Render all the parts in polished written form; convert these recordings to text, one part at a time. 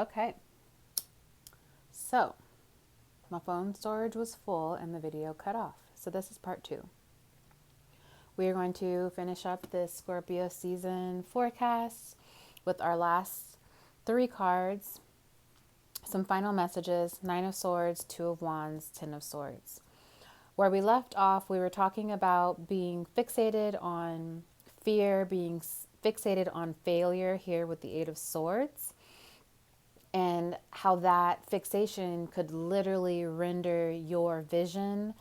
Okay, so my phone storage was full and the video cut off. So this is part 2. We are going to finish up this Scorpio season forecast with our last 3 cards, some final messages: Nine of Swords, Two of Wands, Ten of Swords. Where we left off, we were talking about being fixated on fear, being fixated on failure here with the Eight of Swords, and how that fixation could literally render your vision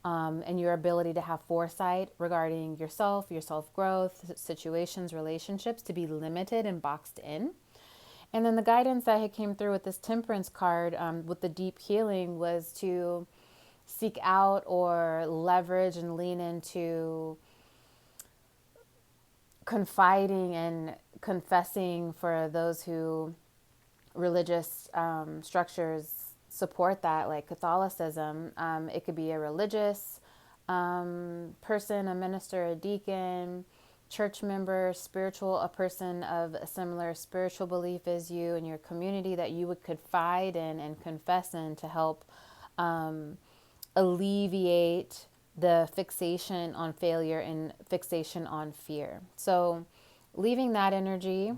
and your ability to have foresight regarding yourself, your self-growth, situations, relationships to be limited and boxed in. And then the guidance that had came through with this Temperance card with the deep healing was to seek out or leverage and lean into confiding and confessing for those who religious structures support that, like Catholicism. It could be a religious person, a minister, a deacon, church member, spiritual, a person of a similar spiritual belief as you in your community that you would confide in and confess in to help alleviate the fixation on failure and fixation on fear. So leaving that energy,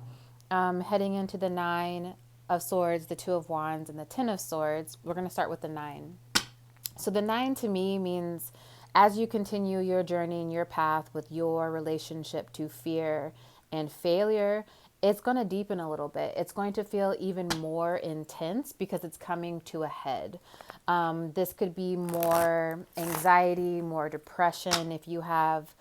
heading into the Nine of Swords, the Two of Wands, and the Ten of Swords, we're going to start with the 9. So the 9 to me means as you continue your journey and your path with your relationship to fear and failure, it's going to deepen a little bit. It's going to feel even more intense because it's coming to a head. This could be more anxiety, more depression. If you have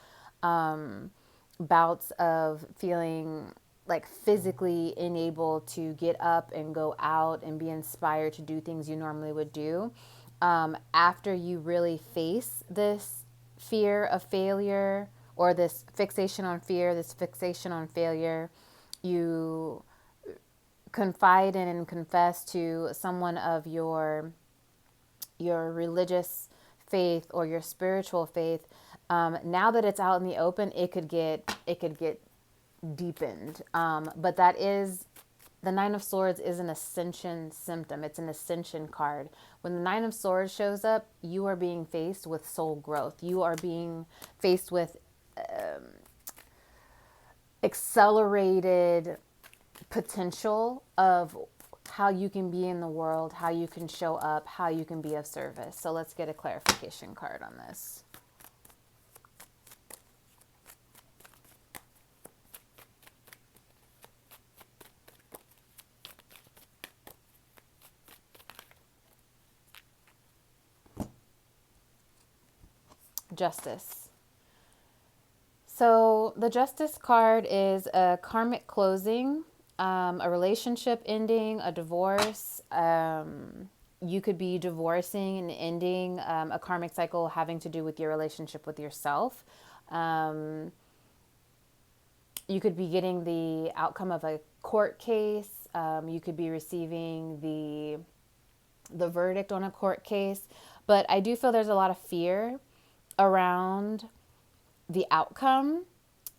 bouts of feeling like physically unable to get up and go out and be inspired to do things you normally would do, after you really face this fear of failure or this fixation on fear, this fixation on failure, you confide in and confess to someone of your religious faith or your spiritual faith. Now that it's out in the open, it could get deepened. But that is, the Nine of Swords is an ascension symptom. It's an ascension card. When the Nine of Swords shows up, you are being faced with soul growth. You are being faced with accelerated potential of how you can be in the world, how you can show up, how you can be of service. So let's get a clarification card on this. Justice. So the Justice card is a karmic closing, a relationship ending, a divorce. You could be divorcing and ending a karmic cycle having to do with your relationship with yourself. You could be getting the outcome of a court case. You could be receiving the verdict on a court case. But I do feel there's a lot of fear around the outcome,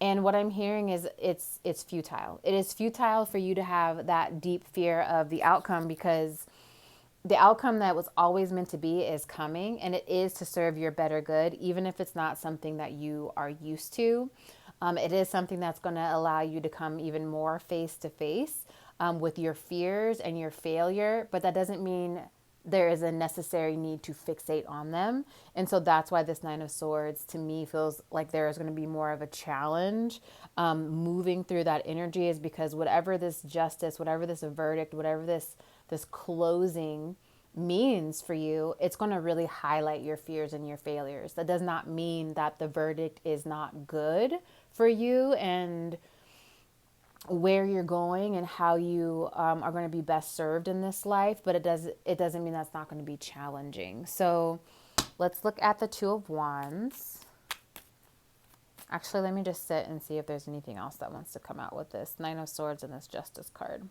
and what I'm hearing is it's futile. It is futile for you to have that deep fear of the outcome, because the outcome that was always meant to be is coming, and it is to serve your better good, even if it's not something that you are used to. It is something that's going to allow you to come even more face to face with your fears and your failure, but that doesn't mean there is a necessary need to fixate on them. And so that's why this Nine of Swords to me feels like there is going to be more of a challenge moving through that energy, is because whatever this justice, whatever this verdict, whatever this closing means for you, it's going to really highlight your fears and your failures. That does not mean that the verdict is not good for you and where you're going and how you are going to be best served in this life, but it doesn't mean that's not going to be challenging. So let's look at the Two of Wands. Actually, let me just sit and see if there's anything else that wants to come out with this Nine of Swords and this Justice card.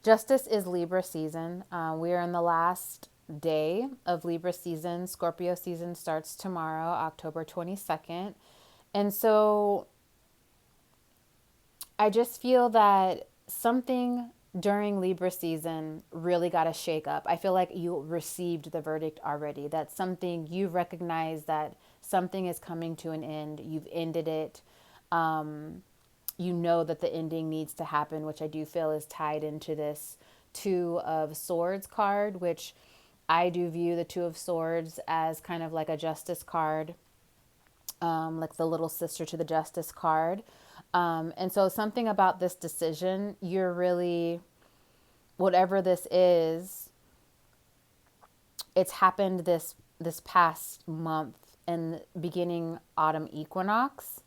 Justice is Libra season. We are in the last day of Libra season. Scorpio season starts tomorrow, October 22nd. And so I just feel that something during Libra season really got to shake up. I feel like you received the verdict already. That's something you recognize, that something is coming to an end. You've ended it. You know that the ending needs to happen, which I do feel is tied into this Two of Swords card, which I do view the Two of Swords as kind of like a justice card, like the little sister to the justice card. And so something about this decision, you're really, whatever this is, it's happened this past month and beginning autumn equinox.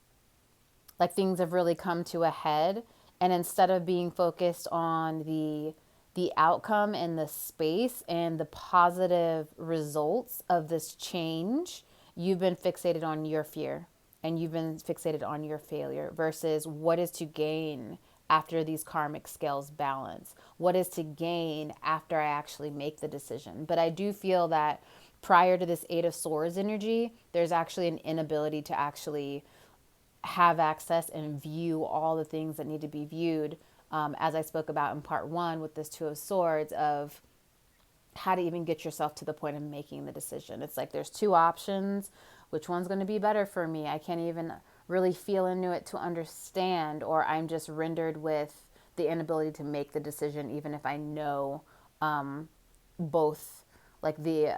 Like things have really come to a head, and instead of being focused on the outcome and the space and the positive results of this change, you've been fixated on your fear and you've been fixated on your failure versus what is to gain after these karmic scales balance. What is to gain after I actually make the decision? But I do feel that prior to this Eight of Swords energy, there's actually an inability to actually have access and view all the things that need to be viewed, as I spoke about in part one with this Two of Swords, of how to even get yourself to the point of making the decision. It's like there's two options. Which one's going to be better for me? I can't even really feel into it to understand, or I'm just rendered with the inability to make the decision, even if I know both, like the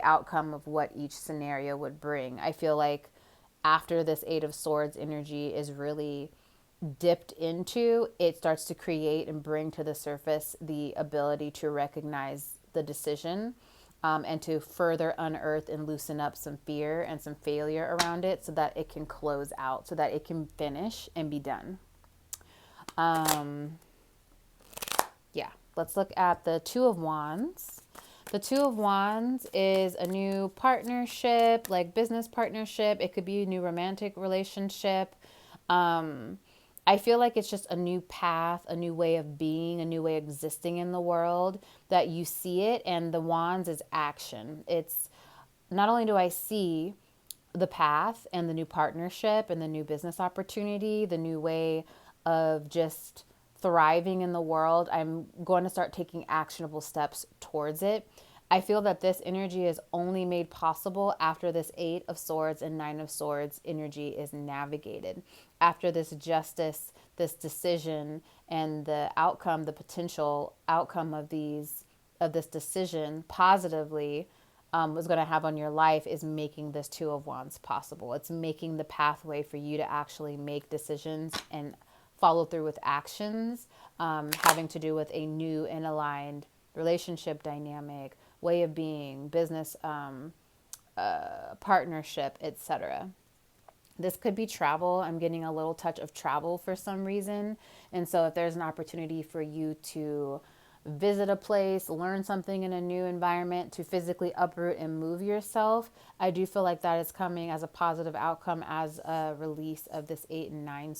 outcome of what each scenario would bring. I feel like after this Eight of Swords energy is really dipped into, it starts to create and bring to the surface the ability to recognize the decision, and to further unearth and loosen up some fear and some failure around it so that it can close out, so that it can finish and be done. Yeah, let's look at the Two of Wands. The Two of Wands is a new partnership, like business partnership. It could be a new romantic relationship. I feel like it's just a new path, a new way of being, a new way of existing in the world, that you see it. And the Wands is action. It's not only do I see the path and the new partnership and the new business opportunity, the new way of just thriving in the world, I'm going to start taking actionable steps towards it. I feel that this energy is only made possible after this Eight of Swords and Nine of Swords energy is navigated. After this justice, this decision, and the outcome, the potential outcome of this decision positively, was going to have on your life, is making this Two of Wands possible. It's making the pathway for you to actually make decisions and follow through with actions, having to do with a new and aligned relationship dynamic, way of being, business, partnership, etc. This could be travel. I'm getting a little touch of travel for some reason. And so if there's an opportunity for you to visit a place, learn something in a new environment, to physically uproot and move yourself, I do feel like that is coming as a positive outcome, as a release of this Eight and Nine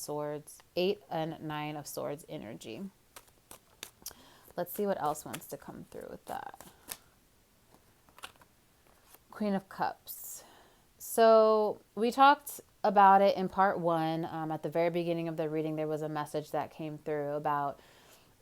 of Swords energy. Let's see what else wants to come through with that. Queen of Cups. So we talked about it in part one. At the very beginning of the reading, there was a message that came through about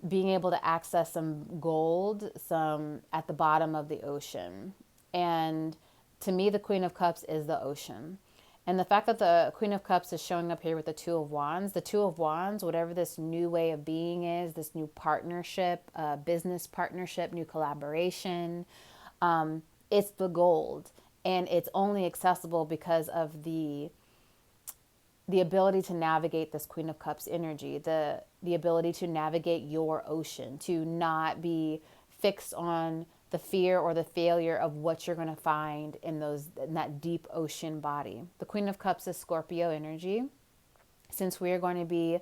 being able to access some gold, some at the bottom of the ocean. And to me, the Queen of Cups is the ocean. And the fact that the Queen of Cups is showing up here with the Two of Wands, whatever this new way of being is, this new partnership, business partnership, new collaboration, it's the gold. And it's only accessible because of the ability to navigate this Queen of Cups energy, the ability to navigate your ocean, to not be fixed on the fear or the failure of what you're going to find in that deep ocean body. The Queen of Cups is Scorpio energy. Since we are going to be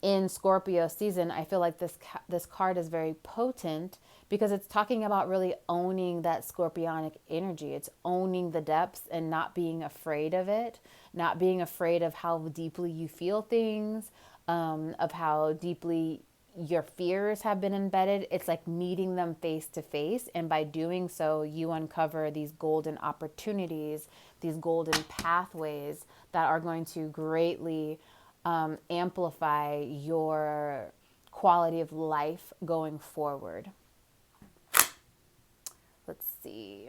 in Scorpio season, I feel like this card is very potent because it's talking about really owning that Scorpionic energy. It's owning the depths and not being afraid of it, not being afraid of how deeply you feel things, of how deeply your fears have been embedded. It's like meeting them face to face. And by doing so, you uncover these golden opportunities, these golden pathways that are going to greatly amplify your quality of life going forward. Let's see.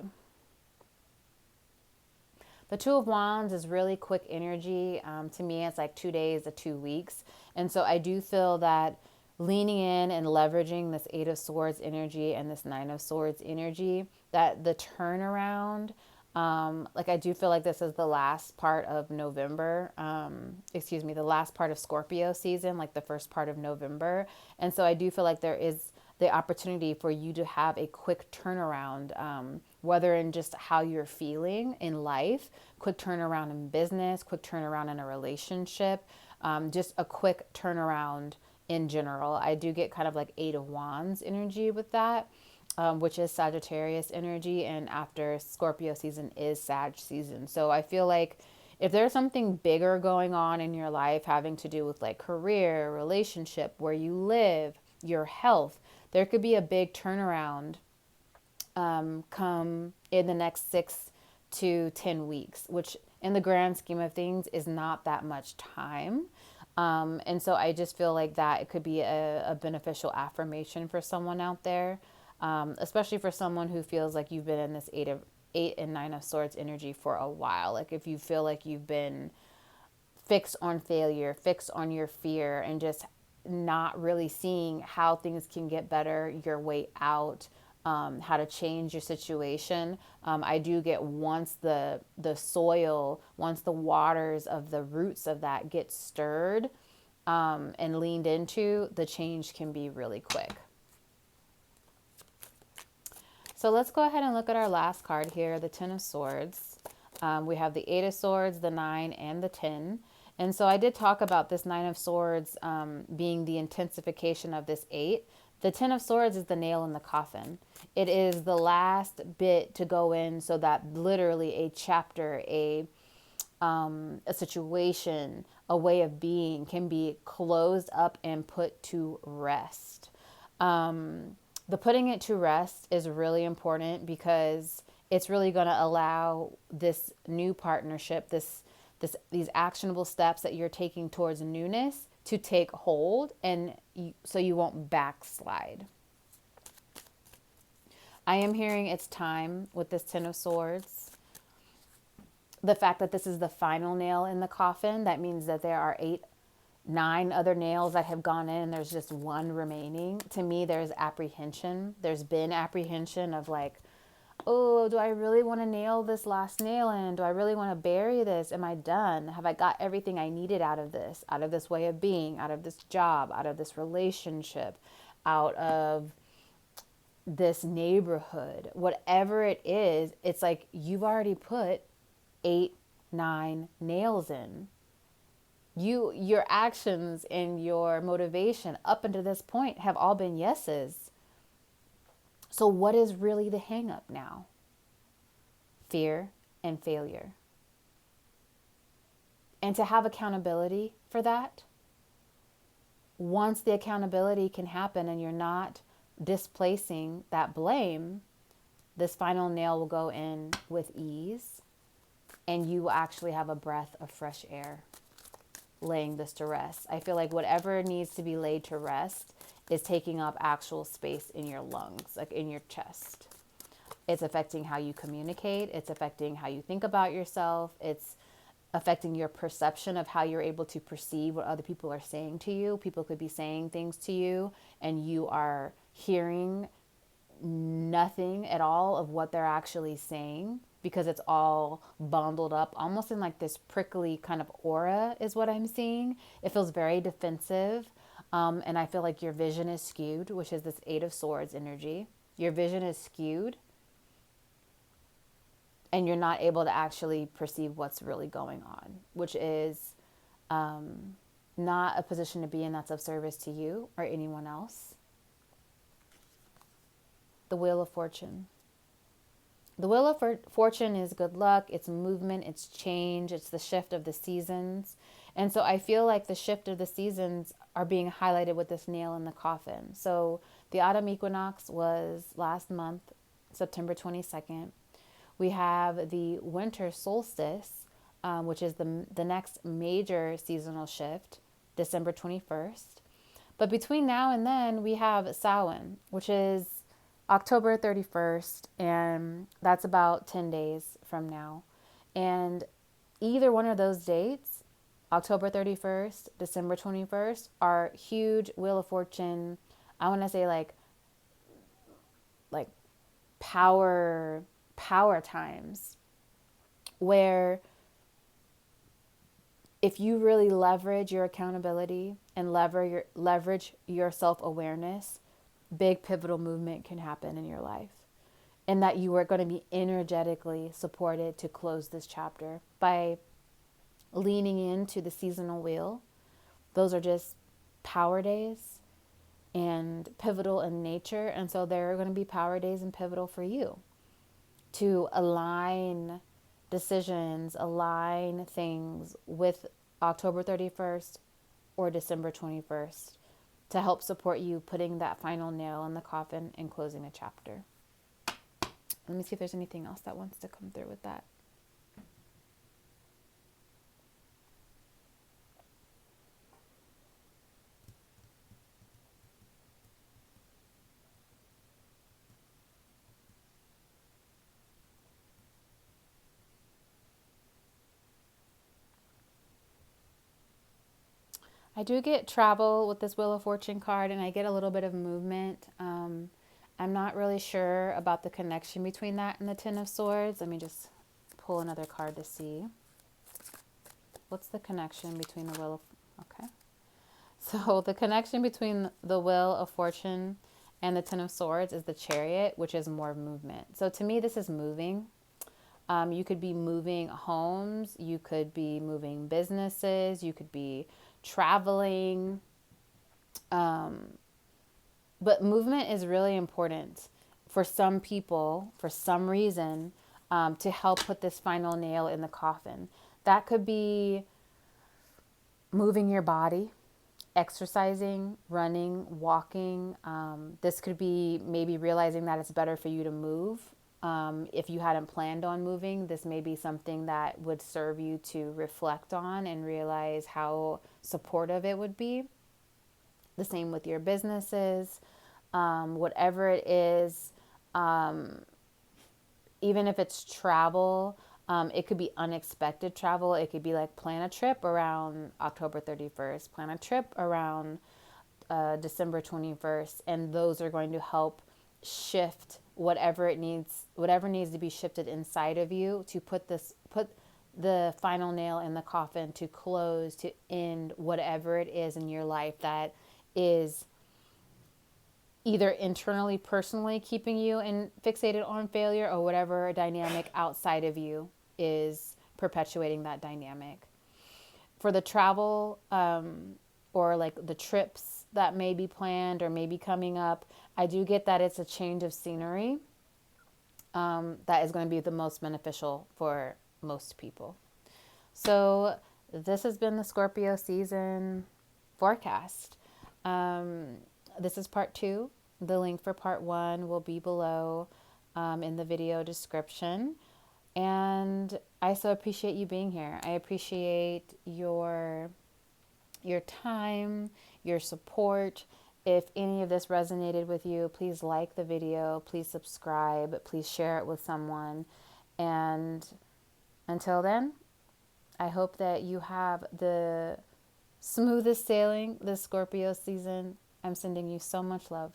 The Two of Wands is really quick energy. To me, it's like 2 days to 2 weeks. And so I do feel that leaning in and leveraging this Eight of Swords energy and this Nine of Swords energy, that the turnaround, like I do feel like this is the last part of November, the last part of Scorpio season, like the first part of November. And so I do feel like there is the opportunity for you to have a quick turnaround, whether in just how you're feeling in life, quick turnaround in business, quick turnaround in a relationship, just a quick turnaround in general. I do get kind of like Eight of Wands energy with that, which is Sagittarius energy. And after Scorpio season is Sag season. So I feel like if there's something bigger going on in your life having to do with like career, relationship, where you live, your health, there could be a big turnaround come in the next 6 to 10 weeks, which in the grand scheme of things is not that much time. And so I just feel like that it could be a beneficial affirmation for someone out there, especially for someone who feels like you've been in this eight and Nine of Swords energy for a while. Like if you feel like you've been fixed on failure, fixed on your fear, and just not really seeing how things can get better, your way out, how to change your situation. I do get once the soil, once the waters of the roots of that get stirred and leaned into, the change can be really quick. So let's go ahead and look at our last card here, the Ten of Swords. We have the Eight of Swords, the Nine, and the 10. And so I did talk about this Nine of Swords being the intensification of this 8. The Ten of Swords is the nail in the coffin. It is the last bit to go in so that literally a chapter, a situation, a way of being can be closed up and put to rest. The putting it to rest is really important because it's really going to allow this new partnership, these actionable steps that you're taking towards newness to take hold, and so you won't backslide. I am hearing it's time with this Ten of Swords. The fact that this is the final nail in the coffin, that means that there are 9 other nails that have gone in and there's just one remaining. To me, there's apprehension. There's been apprehension of like, oh, do I really want to nail this last nail in? Do I really want to bury this? Am I done? Have I got everything I needed out of this way of being, out of this job, out of this relationship, out of this neighborhood? Whatever it is, it's like you've already put 8, 9 nails in. Your actions and your motivation up until this point have all been yeses. So what is really the hang up now? Fear and failure. And to have accountability for that, once the accountability can happen and you're not displacing that blame, this final nail will go in with ease and you will actually have a breath of fresh air laying this to rest. I feel like whatever needs to be laid to rest is taking up actual space in your lungs, like in your chest. It's affecting how you communicate. It's affecting how you think about yourself. It's affecting your perception of how you're able to perceive what other people are saying to you. People could be saying things to you and you are hearing nothing at all of what they're actually saying because it's all bundled up almost in like this prickly kind of aura is what I'm seeing. It feels very defensive. And I feel like your vision is skewed, which is this Eight of Swords energy. Your vision is skewed and you're not able to actually perceive what's really going on, which is not a position to be in that's of service to you or anyone else. The Wheel of Fortune. The Wheel of Fortune is good luck, it's movement, it's change, it's the shift of the seasons. And so I feel like the shift of the seasons are being highlighted with this nail in the coffin. So the autumn equinox was last month, September 22nd. We have the winter solstice, which is the next major seasonal shift, December 21st. But between now and then, we have Samhain, which is October 31st, and that's about 10 days from now. And either one of those dates, October 31st, December 21st, are huge Wheel of Fortune. I want to say like power times where if you really leverage your accountability and leverage your self-awareness, big pivotal movement can happen in your life. And that you are going to be energetically supported to close this chapter by leaning into the seasonal wheel. Those are just power days and pivotal in nature. And so there are going to be power days and pivotal for you to align decisions, align things with October 31st or December 21st to help support you putting that final nail in the coffin and closing a chapter. Let me see if there's anything else that wants to come through with that. I do get travel with this Wheel of Fortune card, and I get a little bit of movement. I'm not really sure about the connection between that and the Ten of Swords. Let me just pull another card to see. What's the connection between the Wheel of... Okay. So the connection between the Wheel of Fortune and the Ten of Swords is the Chariot, which is more movement. So to me, this is moving. You could be moving homes. You could be moving businesses. You could be traveling. But movement is really important for some people, for some reason, to help put this final nail in the coffin. That could be moving your body, exercising, running, walking. This could be maybe realizing that it's better for you to move. If you hadn't planned on moving, this may be something that would serve you to reflect on and realize how supportive it would be. The same with your businesses, whatever it is, even if it's travel, it could be unexpected travel. It could be like plan a trip around October 31st, plan a trip around December 21st, and those are going to help shift whatever needs to be shifted inside of you to put the final nail in the coffin, to close, to end whatever it is in your life that is either internally, personally keeping you and fixated on failure, or whatever dynamic outside of you is perpetuating that dynamic. For the travel, or like the trips that may be planned or may be coming up, I do get that it's a change of scenery that is going to be the most beneficial for most people. So this has been the Scorpio season forecast. This is part 2. The link for part 1 will be below in the video description. And I so appreciate you being here. I appreciate your time, your support. If any of this resonated with you, please like the video, please subscribe, please share it with someone. And until then, I hope that you have the smoothest sailing this Scorpio season. I'm sending you so much love.